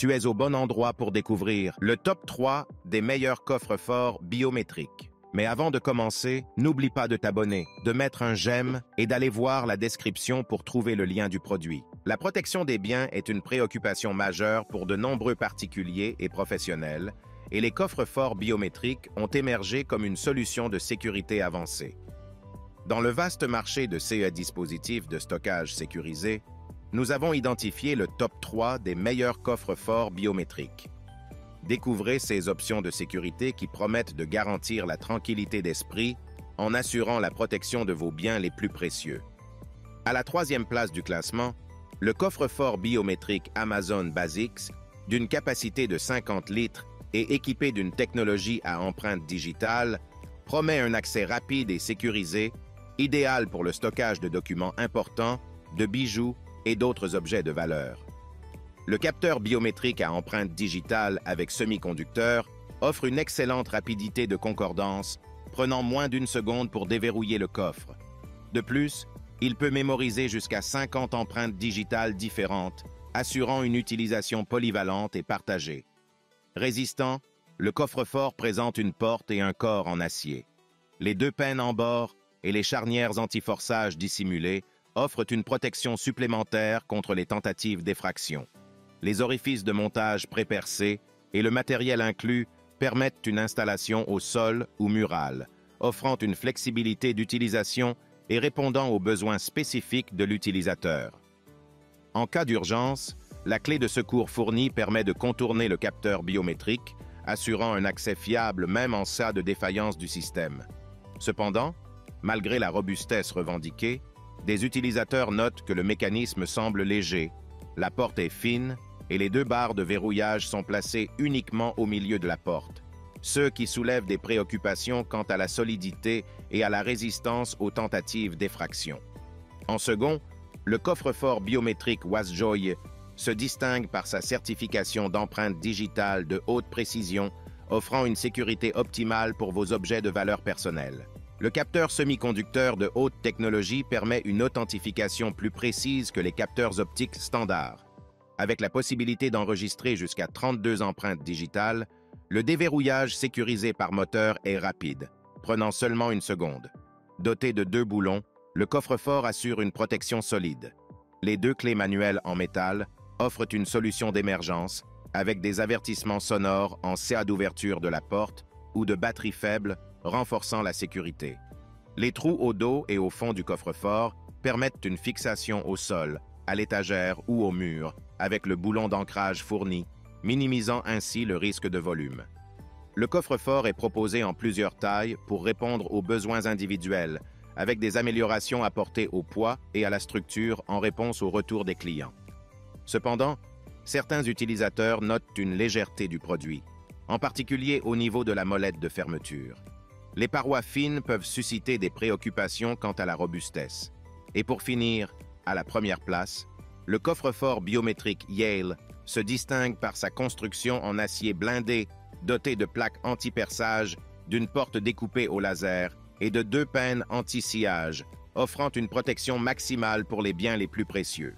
Tu es au bon endroit pour découvrir le top 3 des meilleurs coffres-forts biométriques. Mais avant de commencer, n'oublie pas de t'abonner, de mettre un j'aime et d'aller voir la description pour trouver le lien du produit. La protection des biens est une préoccupation majeure pour de nombreux particuliers et professionnels, et les coffres-forts biométriques ont émergé comme une solution de sécurité avancée. Dans le vaste marché de ces dispositifs de stockage sécurisés, nous avons identifié le top 3 des meilleurs coffres-forts biométriques. Découvrez ces options de sécurité qui promettent de garantir la tranquillité d'esprit en assurant la protection de vos biens les plus précieux. À la 3e place du classement, le coffre-fort biométrique Amazon Basics, d'une capacité de 50 litres et équipé d'une technologie à empreinte digitale, promet un accès rapide et sécurisé, idéal pour le stockage de documents importants, de bijoux et d'autres objets de valeur. Le capteur biométrique à empreinte digitale avec semi-conducteur offre une excellente rapidité de concordance, prenant moins d'1 seconde pour déverrouiller le coffre. De plus, il peut mémoriser jusqu'à 50 empreintes digitales différentes, assurant une utilisation polyvalente et partagée. Résistant, le coffre-fort présente une porte et un corps en acier. Les 2 pennes en bord et les charnières anti-forçage dissimulées offrent une protection supplémentaire contre les tentatives d'effraction. Les orifices de montage prépercés et le matériel inclus permettent une installation au sol ou mural, offrant une flexibilité d'utilisation et répondant aux besoins spécifiques de l'utilisateur. En cas d'urgence, la clé de secours fournie permet de contourner le capteur biométrique, assurant un accès fiable même en cas de défaillance du système. Cependant, malgré la robustesse revendiquée, des utilisateurs notent que le mécanisme semble léger, la porte est fine et les 2 barres de verrouillage sont placées uniquement au milieu de la porte, ce qui soulève des préoccupations quant à la solidité et à la résistance aux tentatives d'effraction. En second, le coffre-fort biométrique Wasjoy se distingue par sa certification d'empreinte digitale de haute précision, offrant une sécurité optimale pour vos objets de valeur personnelle. Le capteur semi-conducteur de haute technologie permet une authentification plus précise que les capteurs optiques standards. Avec la possibilité d'enregistrer jusqu'à 32 empreintes digitales, le déverrouillage sécurisé par moteur est rapide, prenant seulement 1 seconde. Doté de 2 boulons, le coffre-fort assure une protection solide. Les 2 clés manuelles en métal offrent une solution d'émergence avec des avertissements sonores en CA d'ouverture de la porte ou de batterie faible, renforçant la sécurité. Les trous au dos et au fond du coffre-fort permettent une fixation au sol, à l'étagère ou au mur, avec le boulon d'ancrage fourni, minimisant ainsi le risque de volume. Le coffre-fort est proposé en plusieurs tailles pour répondre aux besoins individuels, avec des améliorations apportées au poids et à la structure en réponse aux retours des clients. Cependant, certains utilisateurs notent une légèreté du produit, en particulier au niveau de la molette de fermeture. Les parois fines peuvent susciter des préoccupations quant à la robustesse. Et pour finir, à la 1re place, le coffre-fort biométrique Yale se distingue par sa construction en acier blindé, doté de plaques anti-perçage, d'une porte découpée au laser et de 2 pennes anti-sciage, offrant une protection maximale pour les biens les plus précieux.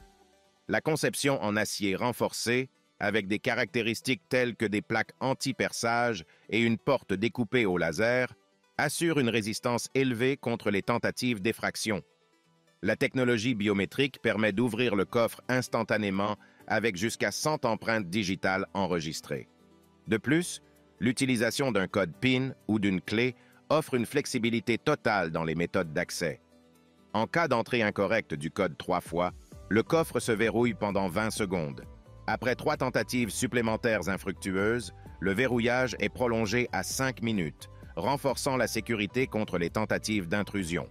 La conception en acier renforcé, avec des caractéristiques telles que des plaques anti-perçage et une porte découpée au laser, assure une résistance élevée contre les tentatives d'effraction. La technologie biométrique permet d'ouvrir le coffre instantanément avec jusqu'à 100 empreintes digitales enregistrées. De plus, l'utilisation d'un code PIN ou d'une clé offre une flexibilité totale dans les méthodes d'accès. En cas d'entrée incorrecte du code 3 fois, le coffre se verrouille pendant 20 secondes. Après 3 tentatives supplémentaires infructueuses, le verrouillage est prolongé à 5 minutes, renforçant la sécurité contre les tentatives d'intrusion.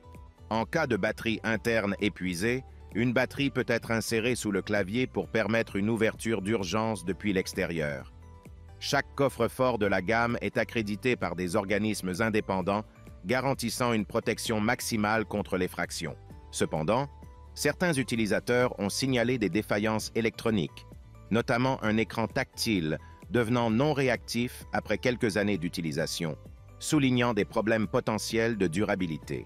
En cas de batterie interne épuisée, une batterie peut être insérée sous le clavier pour permettre une ouverture d'urgence depuis l'extérieur. Chaque coffre-fort de la gamme est accrédité par des organismes indépendants, garantissant une protection maximale contre l'effraction. Cependant, certains utilisateurs ont signalé des défaillances électroniques, notamment un écran tactile devenant non réactif après quelques années d'utilisation, soulignant des problèmes potentiels de durabilité.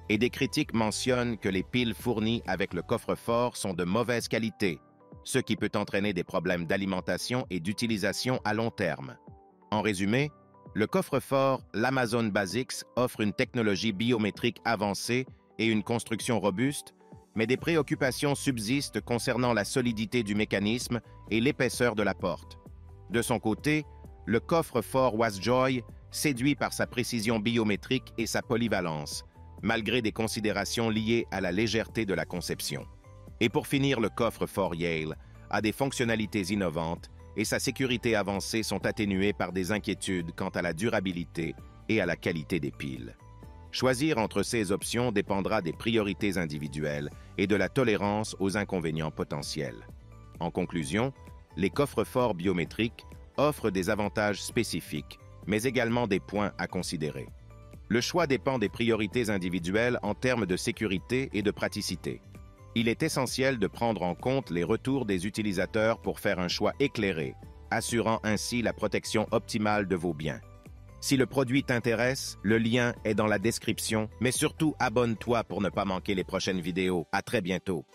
Et des critiques mentionnent que les piles fournies avec le coffre-fort sont de mauvaise qualité, ce qui peut entraîner des problèmes d'alimentation et d'utilisation à long terme. En résumé, le coffre-fort l'Amazon Basics offre une technologie biométrique avancée et une construction robuste, mais des préoccupations subsistent concernant la solidité du mécanisme et l'épaisseur de la porte. De son côté, le coffre-fort Wasjoy séduit par sa précision biométrique et sa polyvalence, malgré des considérations liées à la légèreté de la conception. Et pour finir, le coffre-fort Yale a des fonctionnalités innovantes et sa sécurité avancée sont atténuées par des inquiétudes quant à la durabilité et à la qualité des piles. Choisir entre ces options dépendra des priorités individuelles et de la tolérance aux inconvénients potentiels. En conclusion, les coffres-forts biométriques offrent des avantages spécifiques, mais également des points à considérer. Le choix dépend des priorités individuelles en termes de sécurité et de praticité. Il est essentiel de prendre en compte les retours des utilisateurs pour faire un choix éclairé, assurant ainsi la protection optimale de vos biens. Si le produit t'intéresse, le lien est dans la description, mais surtout abonne-toi pour ne pas manquer les prochaines vidéos. À très bientôt.